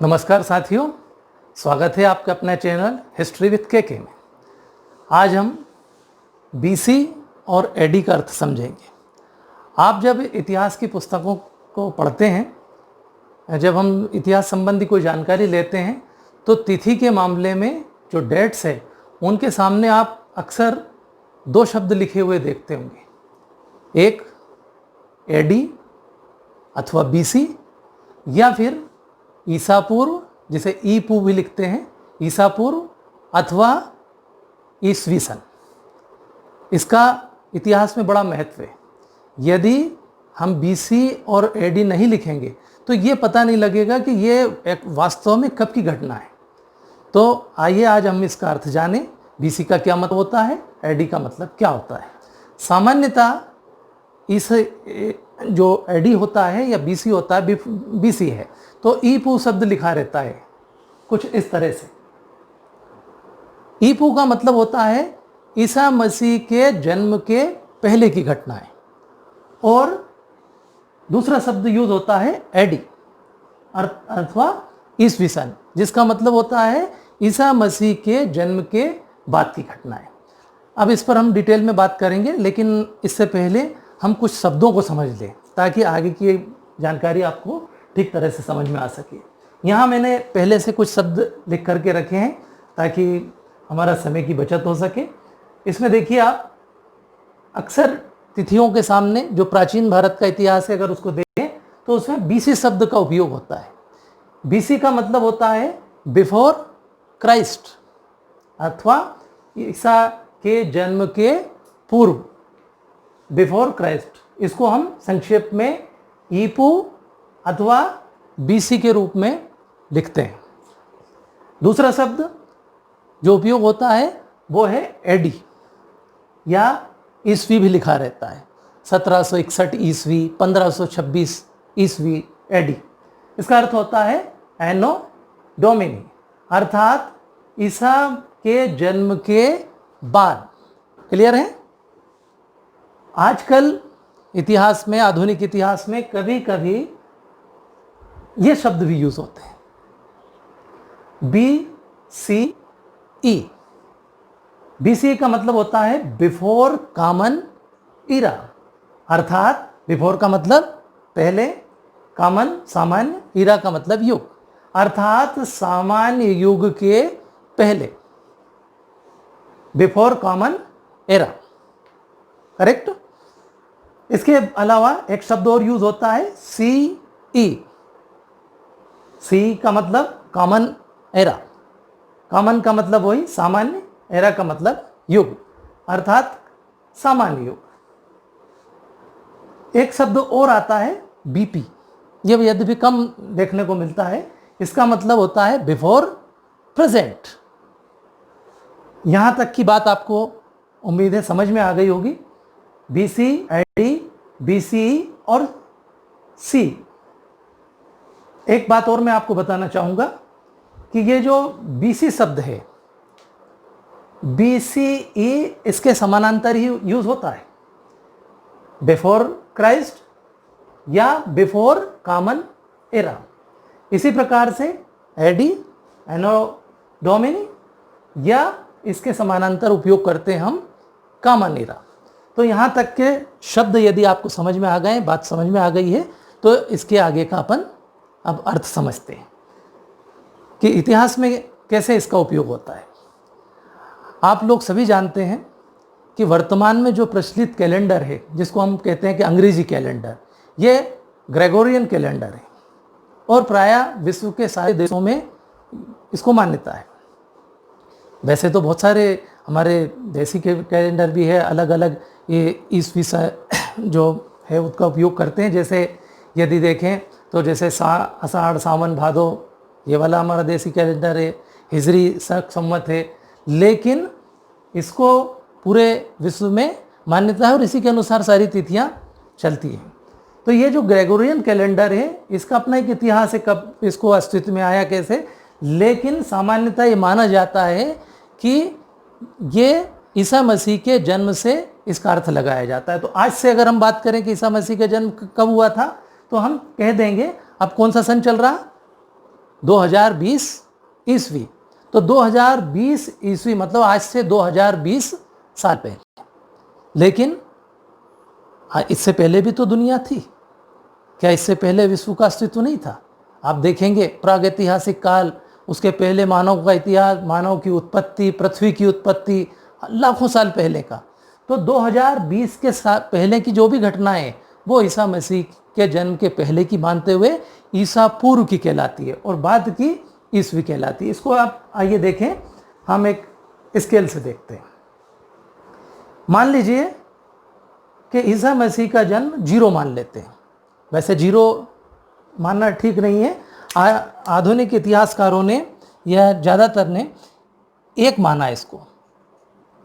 नमस्कार साथियों, स्वागत है आपका अपना चैनल हिस्ट्री विद के में। आज हम बीसी और एडी का अर्थ समझेंगे। आप जब इतिहास की पुस्तकों को पढ़ते हैं, जब हम इतिहास संबंधी कोई जानकारी लेते हैं तो तिथि के मामले में जो डेट्स है उनके सामने आप अक्सर दो शब्द लिखे हुए देखते होंगे, एक एडी अथवा बीसी या फिर ईसा पूर्व, जिसे ई पू भी लिखते हैं, ईसा पूर्व अथवा ईसवी सन। इसका इतिहास में बड़ा महत्व है। यदि हम बीसी और एडी नहीं लिखेंगे तो ये पता नहीं लगेगा कि ये एक वास्तव में कब की घटना है। तो आइए आज हम इसका अर्थ जानें। बीसी का क्या मतलब होता है, एडी का मतलब क्या होता है। सामान्यतः इस जो एडी होता है या बीसी होता है, बीसी है तो ईपू शब्द लिखा रहता है कुछ इस तरह से। ईपू का मतलब होता है ईसा मसीह के जन्म के पहले की घटना है, और दूसरा शब्द यूज होता है एडी अथवा ईसवी सन, जिसका मतलब होता है ईसा मसीह के जन्म के बाद की घटना है। अब इस पर हम डिटेल में बात करेंगे, लेकिन इससे पहले हम कुछ शब्दों को समझ लें ताकि आगे की जानकारी आपको ठीक तरह से समझ में आ सके। यहाँ मैंने पहले से कुछ शब्द लिख करके रखे हैं ताकि हमारा समय की बचत हो सके। इसमें देखिए, आप अक्सर तिथियों के सामने जो प्राचीन भारत का इतिहास है अगर उसको देखें तो उसमें बीसी शब्द का उपयोग होता है। बीसी का मतलब होता है बिफोर क्राइस्ट अथवा ईसा के जन्म के पूर्व, बिफोर क्राइस्ट। इसको हम संक्षेप में ईपू अथवा बीसी के रूप में लिखते हैं। दूसरा शब्द जो उपयोग होता है वो है एडी, या ईस्वी भी लिखा रहता है। 1761 ईस्वी, 1526 ईस्वी, एडी। इसका अर्थ होता है एनो डोमिनी, अर्थात ईसा के जन्म के बाद। क्लियर है? आजकल इतिहास में, आधुनिक इतिहास में कभी कभी ये शब्द भी यूज होते हैं, बी सी ई। बी सी का मतलब होता है बिफोर कॉमन इरा, अर्थात बिफोर का मतलब पहले, कॉमन सामान्य, इरा का मतलब युग, अर्थात सामान्य युग के पहले, बिफोर कॉमन एरा। करेक्ट? इसके अलावा एक शब्द और यूज होता है सी ई। सी का मतलब कॉमन एरा, कॉमन का मतलब वही सामान्य, एरा का मतलब युग, अर्थात सामान्य युग। एक शब्द और आता है बीपी। यह यद्यपि कम देखने को मिलता है। इसका मतलब होता है बिफोर प्रेजेंट। यहां तक की बात आपको उम्मीद है समझ में आ गई होगी। बीसी, एडी, बीसी और सी। एक बात और मैं आपको बताना चाहूंगा कि ये जो बीसी शब्द है, बीसीई इसके समानांतर ही यूज होता है, बिफोर क्राइस्ट या बिफोर कॉमन एरा। इसी प्रकार से एडी, एनो डोमिनी, या इसके समानांतर उपयोग करते हैं हम कॉमन एरा। तो यहाँ तक के शब्द यदि आपको समझ में आ गए, बात समझ में आ गई है, तो इसके आगे का अपन अब अर्थ समझते हैं कि इतिहास में कैसे इसका उपयोग होता है। आप लोग सभी जानते हैं कि वर्तमान में जो प्रचलित कैलेंडर है, जिसको हम कहते हैं कि अंग्रेजी कैलेंडर, ये ग्रेगोरियन कैलेंडर है और प्रायः विश्व के सारे देशों में इसको मान्यता है। वैसे तो बहुत सारे हमारे देसी के कैलेंडर भी है, अलग अलग ये ईस्वी जो है उसका उपयोग करते हैं। जैसे यदि देखें तो जैसे आषाढ़, सावन, भादो, ये वाला हमारा देसी कैलेंडर है, हिजरी संवत है, लेकिन इसको पूरे विश्व में मान्यता है और इसी के अनुसार सारी तिथियां चलती हैं। तो ये जो ग्रेगोरियन कैलेंडर है इसका अपना एक इतिहास है, कब इसको अस्तित्व में आया, कैसे, लेकिन सामान्यतः ये माना जाता है कि ये ईसा मसीह के जन्म से इसका अर्थ लगाया जाता है। तो आज से अगर हम बात करें कि ईसा मसीह का जन्म कब हुआ था, तो हम कह देंगे, अब कौन सा सन चल रहा, 2020 ईस्वी। तो 2020 ईस्वी मतलब आज से 2020 साल पहले। लेकिन इससे पहले भी तो दुनिया थी। क्या इससे पहले विश्व का अस्तित्व नहीं था? आप देखेंगे प्रागैतिहासिक काल, उसके पहले मानव का इतिहास, मानव की उत्पत्ति, पृथ्वी की उत्पत्ति लाखों साल पहले का। तो 2020 के पहले की जो भी घटनाएं वो ईसा मसीह के जन्म के पहले की मानते हुए ईसा पूर्व की कहलाती है और बाद की ईस्वी कहलाती है। इसको आप आइए देखें, हम एक स्केल से देखते हैं। मान लीजिए कि ईसा मसीह का जन्म 0 मान लेते हैं। वैसे 0 मानना ठीक नहीं है, आधुनिक इतिहासकारों ने या ज़्यादातर ने 1 माना इसको,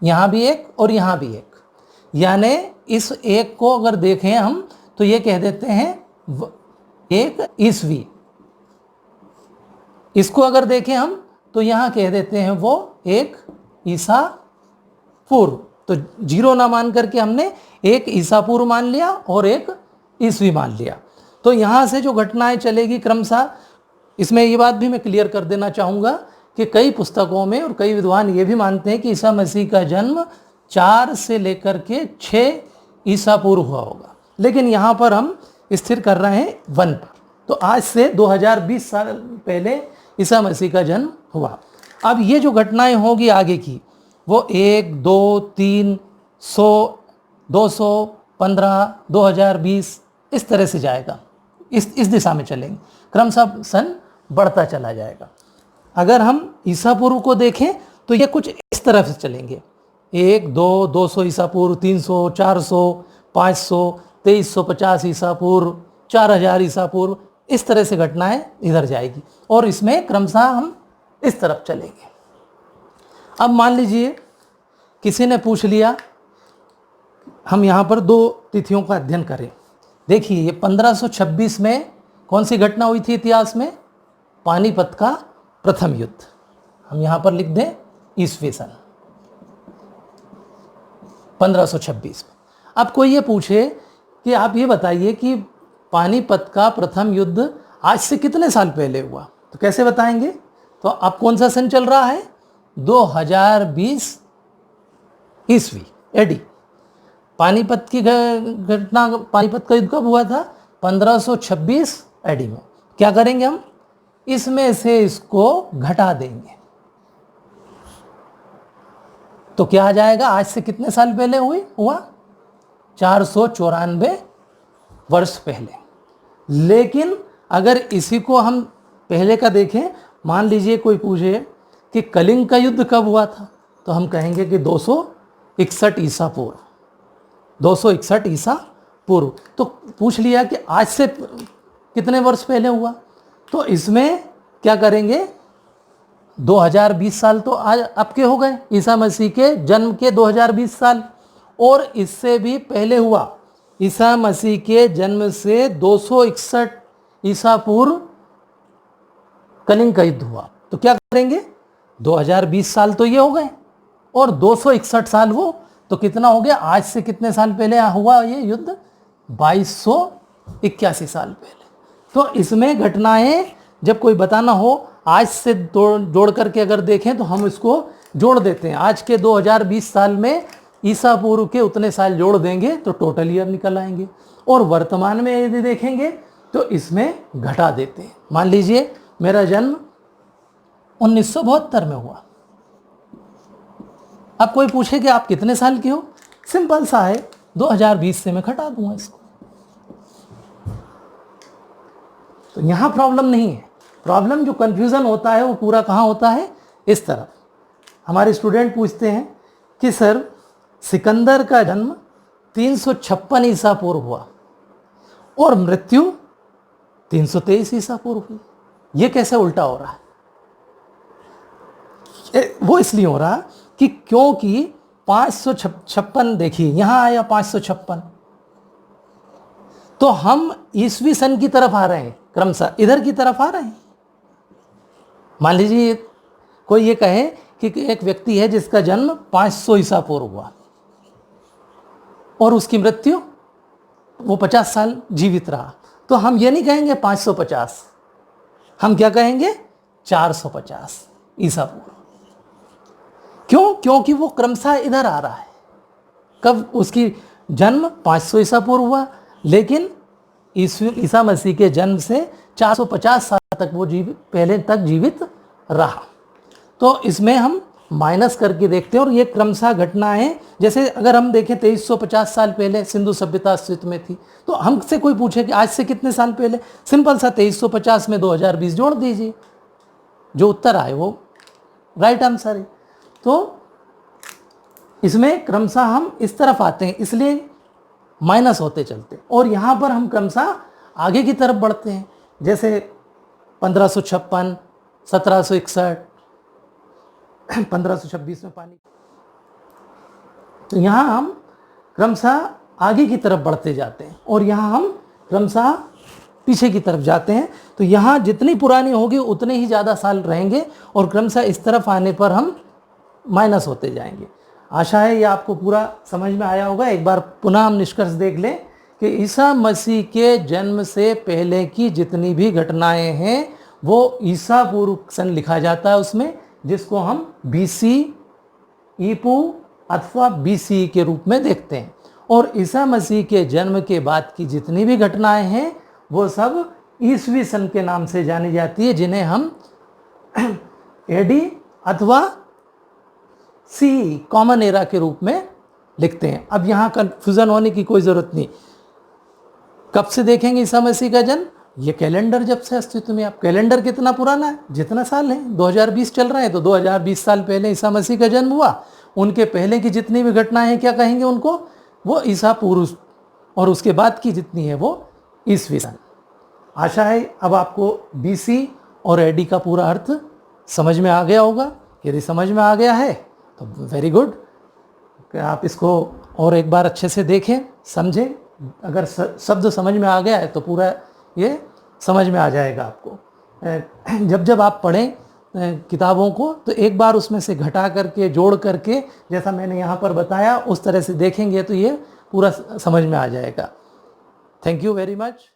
यहाँ भी 1 और यहाँ भी 1। यानी इस 1 को अगर देखें हम तो ये कह देते हैं 1 ईस्वी। इसको अगर देखें हम तो यहाँ कह देते हैं वो 1 ईसा पूर्व। तो 0 ना मान करके हमने 1 ईसा पूर्व मान लिया और 1 ईस्वी मान लिया। तो यहाँ से जो घटनाएं चलेगी क्रमशः, इसमें ये बात भी मैं क्लियर कर देना चाहूँगा कि कई पुस्तकों में और कई विद्वान ये भी मानते हैं कि ईसा मसीह का जन्म 4 से लेकर के 6 ईसा पूर्व हुआ होगा, लेकिन यहाँ पर हम स्थिर कर रहे हैं 1 पर। तो आज से 2020 साल पहले ईसा मसीह का जन्म हुआ। अब ये जो घटनाएं होगी आगे की वो 1, 2, 3, 100, 200, 15, 2020 इस तरह से जाएगा। इस दिशा में चलेंगे, क्रमशः सन बढ़ता चला जाएगा। अगर हम ईसा पूर्व को देखें तो ये कुछ इस तरह से चलेंगे, 1, 2, 200 ईसा पूर्व, 300, 400, 500, 2350 ईसा पूर्व, 4000 ईसा पूर्व, इस तरह से घटनाएं इधर जाएगी और इसमें क्रमशः हम इस तरफ चलेंगे। अब मान लीजिए किसी ने पूछ लिया, हम यहाँ पर 2 तिथियों का अध्ययन करें। देखिए ये 1526 में कौन सी घटना हुई थी इतिहास में? पानीपत का प्रथम युद्ध। हम यहाँ पर लिख दें ईस्वी सन 1526 में। अब कोई ये पूछे कि आप ये बताइए कि पानीपत का प्रथम युद्ध आज से कितने साल पहले हुआ, तो कैसे बताएंगे? तो अब कौन सा सन चल रहा है? 2020 ईस्वी एडी। पानीपत की घटना, पानीपत का युद्ध कब हुआ था? 1526 एडी में। क्या करेंगे हम? इसमें से इसको घटा देंगे तो क्या आ जाएगा? आज से कितने साल पहले हुआ? 494 वर्ष पहले। लेकिन अगर इसी को हम पहले का देखें, मान लीजिए कोई पूछे कि कलिंग का युद्ध कब हुआ था, तो हम कहेंगे कि 261 ईसा पूर्व, 261 ईसा पूर्व। तो पूछ लिया कि आज से कितने वर्ष पहले हुआ, तो इसमें क्या करेंगे? 2020 साल तो आज अब के हो गए, ईसा मसीह के जन्म के 2020 साल, और इससे भी पहले हुआ ईसा मसीह के जन्म से 261 ईसा पूर्व कलिंग का युद्ध हुआ। तो क्या करेंगे? 2020 साल तो ये हो गए और 261 साल वो, तो कितना हो गया? आज से कितने साल पहले हुआ ये युद्ध? 2281 साल पहले। तो इसमें घटनाएं जब कोई बताना हो आज से जोड़ करके अगर देखें तो हम इसको जोड़ देते हैं। आज के 2020 साल में ईसा पूर्व के उतने साल जोड़ देंगे तो टोटल ईयर निकल आएंगे, और वर्तमान में यदि देखेंगे तो इसमें घटा देते हैं। मान लीजिए मेरा जन्म 1972 में हुआ। अब कोई पूछे कि आप कितने साल के हो, सिंपल सा है, 2020 से मैं घटा दूंगा इसको। तो यहां प्रॉब्लम नहीं है। प्रॉब्लम जो कंफ्यूजन होता है वो पूरा कहां होता है? इस तरफ। हमारे स्टूडेंट पूछते हैं कि सर सिकंदर का जन्म 356 ईसा पूर्व हुआ और मृत्यु 323 ईसा पूर्व हुई, ये कैसे उल्टा हो रहा है? वो इसलिए हो रहा कि क्योंकि 556, देखिए यहां आया 556, तो हम ईस्वी सन की तरफ आ रहे हैं, क्रमशः इधर की तरफ आ रहे हैं। मान लीजिए कोई ये कहे कि एक व्यक्ति है जिसका जन्म 500 ईसा पूर्व हुआ और उसकी मृत्यु, वो 50 साल जीवित रहा, तो हम ये नहीं कहेंगे 550, हम क्या कहेंगे 450 ईसा पूर्व। क्यों? क्योंकि वो क्रमशः इधर आ रहा है। कब उसकी जन्म 500 ईसा पूर्व हुआ, लेकिन ईसा मसीह के जन्म से 450 साल तक वो पहले तक जीवित रहा। तो इसमें हम माइनस करके देखते हैं और ये क्रमशः घटनाएं, जैसे अगर हम देखें 2350 साल पहले सिंधु सभ्यता अस्तित्व में थी, तो हमसे कोई पूछे कि आज से कितने साल पहले, सिंपल सा 2350 में 2020 जोड़ दीजिए, जो उत्तर आए वो राइट आंसर है। तो इसमें क्रमशः हम इस तरफ आते हैं, इसलिए माइनस होते चलते हैं, और यहाँ पर हम क्रमशः आगे की तरफ बढ़ते हैं, जैसे 1556, 1761, 1526 में पानी। तो यहाँ हम क्रमशः आगे की तरफ बढ़ते जाते हैं और यहाँ हम क्रमशः पीछे की तरफ जाते हैं। तो यहाँ जितनी पुरानी होगी उतने ही ज़्यादा साल रहेंगे और क्रमशः इस तरफ आने पर हम माइनस होते जाएंगे। आशा है ये आपको पूरा समझ में आया होगा। एक बार पुनः हम निष्कर्ष देख लें कि ईसा मसीह के जन्म से पहले की जितनी भी घटनाएं हैं वो ईसा पूर्व सन लिखा जाता है उसमें, जिसको हम BC, ईपू अथवा BC के रूप में देखते हैं। और ईसा मसीह के जन्म के बाद की जितनी भी घटनाएं हैं वो सब ईसवी सन के नाम से जानी जाती है, जिन्हें हम AD अथवा CE कॉमन एरा के रूप में लिखते हैं। अब यहाँ कंफ्यूजन होने की कोई ज़रूरत नहीं। कब से देखेंगे ईसा मसीह का जन्म? ये कैलेंडर जब से अस्तित्व में। आप कैलेंडर कितना पुराना है, जितना साल है, 2020 चल रहा है, तो 2020 साल पहले ईसा मसीह का जन्म हुआ। उनके पहले की जितनी भी घटनाएं हैं क्या कहेंगे उनको? वो ईसा पूर्व, और उसके बाद की जितनी है वो ईसवी सन। आशा है अब आपको BC और AD का पूरा अर्थ समझ में आ गया होगा। यदि समझ में आ गया है तो वेरी गुड, आप इसको और एक बार अच्छे से देखें, समझें। अगर शब्द समझ में आ गया है तो पूरा ये समझ में आ जाएगा आपको। जब जब आप पढ़ें किताबों को तो एक बार उसमें से घटा करके, जोड़ करके, जैसा मैंने यहाँ पर बताया उस तरह से देखेंगे तो ये पूरा समझ में आ जाएगा। Thank you very much.